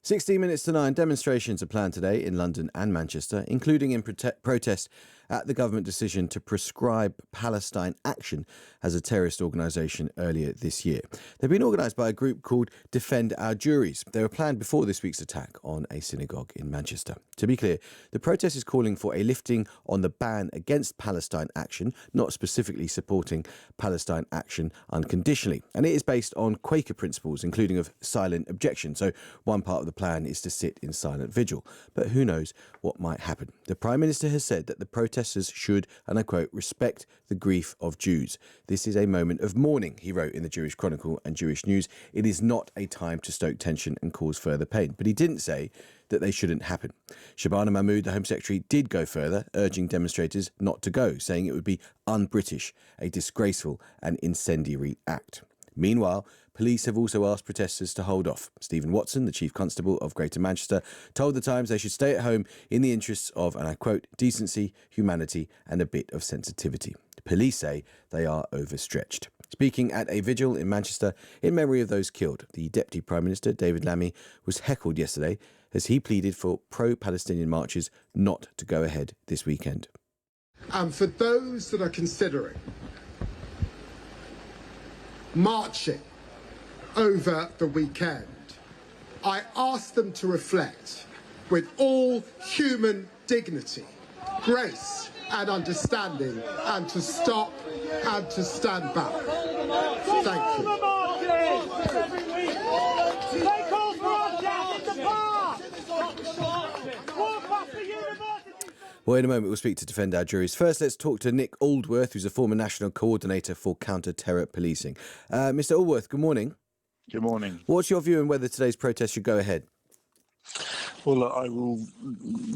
16 minutes to 9, demonstrations are planned today in London and Manchester, including in protest at the government decision to prescribe Palestine Action as a terrorist organisation earlier this year. They've been organised by a group called Defend Our Juries. They were planned before this week's attack on a synagogue in Manchester. To be clear, the protest is calling for a lifting on the ban against Palestine Action, not specifically supporting Palestine Action unconditionally. And it is based on Quaker principles, including of silent objection. So one part of the plan is to sit in silent vigil. But who knows what might happen. The Prime Minister has said that the protesters should, and I quote, respect the grief of Jews. This is a moment of mourning, he wrote in the Jewish Chronicle and Jewish News. It is not a time to stoke tension and cause further pain. But he didn't say that they shouldn't happen. Shabana Mahmood, the Home Secretary, did go further, urging demonstrators not to go, saying it would be un-British, a disgraceful and incendiary act. Meanwhile, police have also asked protesters to hold off. Stephen Watson, the Chief Constable of Greater Manchester, told The Times they should stay at home in the interests of, and I quote, decency, humanity and a bit of sensitivity. Police say they are overstretched. Speaking at a vigil in Manchester in memory of those killed, the Deputy Prime Minister, David Lammy, was heckled yesterday as he pleaded for pro-Palestinian marches not to go ahead this weekend. And for those that are considering marching over the weekend, I ask them to reflect with all human dignity, grace and understanding, and to stop and to stand back. Thank you. Well, in a moment, we'll speak to Defend Our Juries. First, let's talk to Nick Aldworth, who's a former National Coordinator for Counter-Terror Policing. Mr. Aldworth, good morning. Good morning. What's your view on whether today's protest should go ahead? Well, look, I will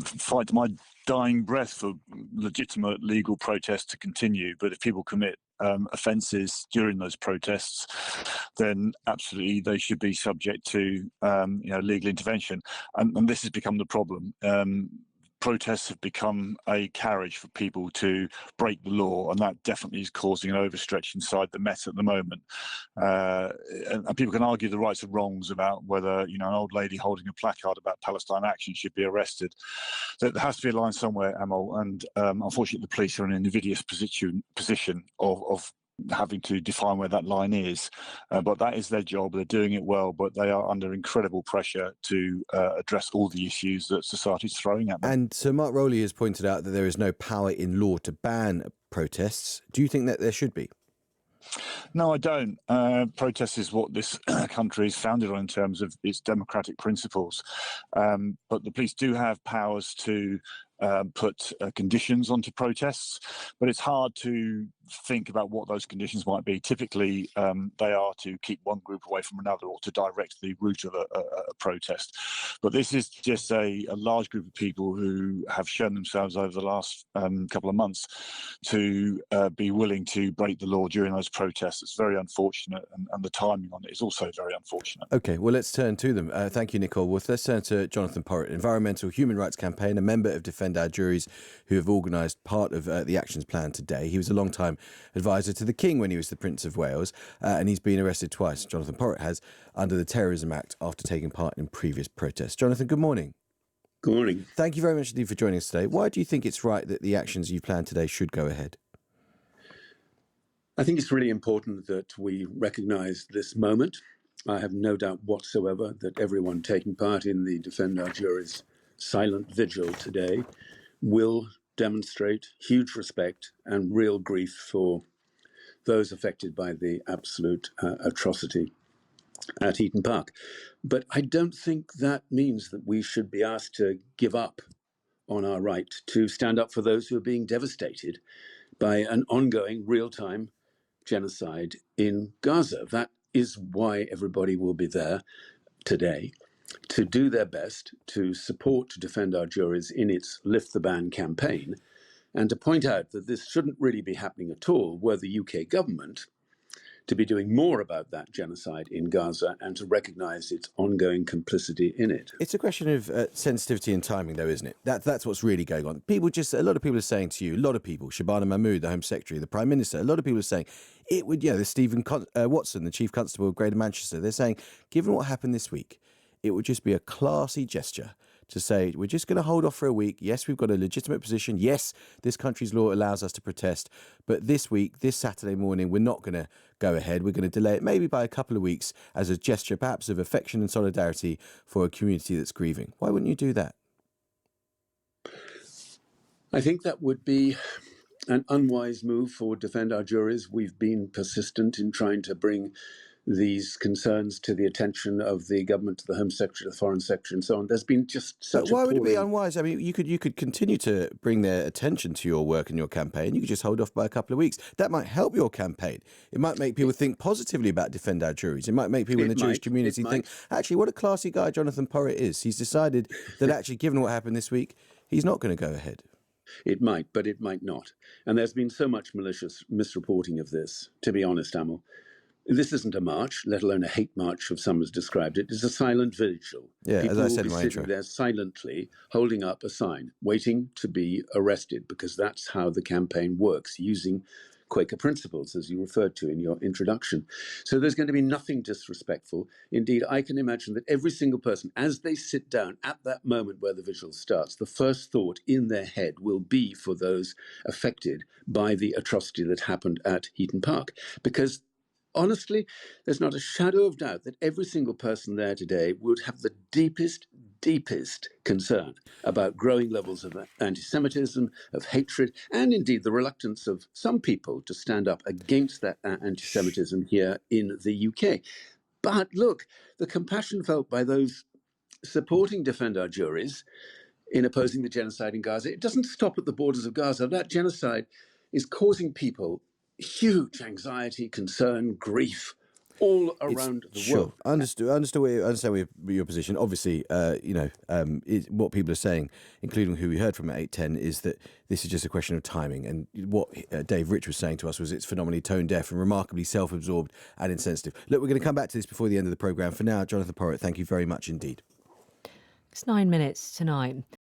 fight to my dying breath for legitimate legal protests to continue. But if people commit offences during those protests, then absolutely they should be subject to legal intervention. And this has become the problem. Protests have become a carriage for people to break the law, and that definitely is causing an overstretch inside the Met at the moment. And people can argue the rights and wrongs about whether an old lady holding a placard about Palestine Action should be arrested. So there has to be a line somewhere, Amal, and unfortunately the police are in an invidious position of having to define where that line is, but that is their job. They're doing it well, but they are under incredible pressure to address all the issues that society's throwing at them. And Sir Mark Rowley has pointed out that there is no power in law to ban protests. Do you think that there should be? No, I don't. Protest is what this country is founded on in terms of its democratic principles. But the police do have powers to put conditions onto protests, but it's hard to think about what those conditions might be. Typically, they are to keep one group away from another or to direct the route of a protest. But this is just a large group of people who have shown themselves over the last couple of months to be willing to break the law during those protests. It's very unfortunate, and the timing on it is also very unfortunate. OK, well, let's turn to them. Thank you, Nick Aldworth. Let's turn to Jonathan Porritt, Environmental Human Rights Campaign, a member of Defend Our Juries, who have organised part of the actions plan today. He was a long-time advisor to the King when he was the Prince of Wales, and he's been arrested twice, Jonathan Porritt has, under the Terrorism Act after taking part in previous protests. Jonathan, good morning. Good morning. Thank you very much indeed for joining us today. Why do you think it's right that the actions you've planned today should go ahead? I think it's really important that we recognise this moment. I have no doubt whatsoever that everyone taking part in the Defend Our Juries silent vigil today will demonstrate huge respect and real grief for those affected by the absolute atrocity at Eaton Park. But I don't think that means that we should be asked to give up on our right to stand up for those who are being devastated by an ongoing real-time genocide in Gaza. That is why everybody will be there today, to do their best to support to Defend Our Juries in its Lift the Ban campaign, and to point out that this shouldn't really be happening at all were the UK government to be doing more about that genocide in Gaza and to recognise its ongoing complicity in it. It's a question of sensitivity and timing, though, isn't it? That's what's really going on. A lot of people are saying to you, Shabana Mahmood, the Home Secretary, the Prime Minister, a lot of people are saying it would, there's Stephen Watson, the Chief Constable of Greater Manchester, they're saying, given what happened this week, it would just be a classy gesture to say, we're just going to hold off for a week. Yes, we've got a legitimate position. Yes, this country's law allows us to protest. But this week, this Saturday morning, we're not going to go ahead. We're going to delay it maybe by a couple of weeks as a gesture, perhaps of affection and solidarity for a community that's grieving. Why wouldn't you do that? I think that would be an unwise move for Defend Our Juries. We've been persistent in trying to bring these concerns to the attention of the government, to the Home Secretary, the Foreign Secretary, and so on. There's been just such But why would it be appalling... unwise? I mean, you could continue to bring their attention to your work and your campaign. You could just hold off by a couple of weeks. That might help your campaign. It might make people think positively about Defend Our Juries. It might make people in the Jewish community think, actually, what a classy guy Jonathan Porritt is. He's decided that actually, given what happened this week, he's not going to go ahead. It might, but it might not. And there's been so much malicious misreporting of this, to be honest, Amel. This isn't a march, let alone a hate march, as some has described it. It's a silent vigil. Yeah, People as I said in will my be sitting intro. there silently holding up a sign, waiting to be arrested, because that's how the campaign works, using Quaker principles, as you referred to in your introduction. So there's going to be nothing disrespectful. Indeed, I can imagine that every single person, as they sit down at that moment where the vigil starts, the first thought in their head will be for those affected by the atrocity that happened at Heaton Park. Because honestly, there's not a shadow of doubt that every single person there today would have the deepest concern about growing levels of anti-Semitism, of hatred, and indeed the reluctance of some people to stand up against that anti-Semitism here in the UK. But look, the compassion felt by those supporting Defend Our Juries in opposing the genocide in Gaza, it doesn't stop at the borders of Gaza. That genocide is causing people huge anxiety, concern, grief all around the world. I understand your position. Obviously, what people are saying, including who we heard from at 8:10, is that this is just a question of timing. And what Dave Rich was saying to us was it's phenomenally tone deaf and remarkably self-absorbed and insensitive. Look, we're going to come back to this before the end of the programme. For now, Jonathan Porritt, thank you very much indeed. It's 9 minutes tonight.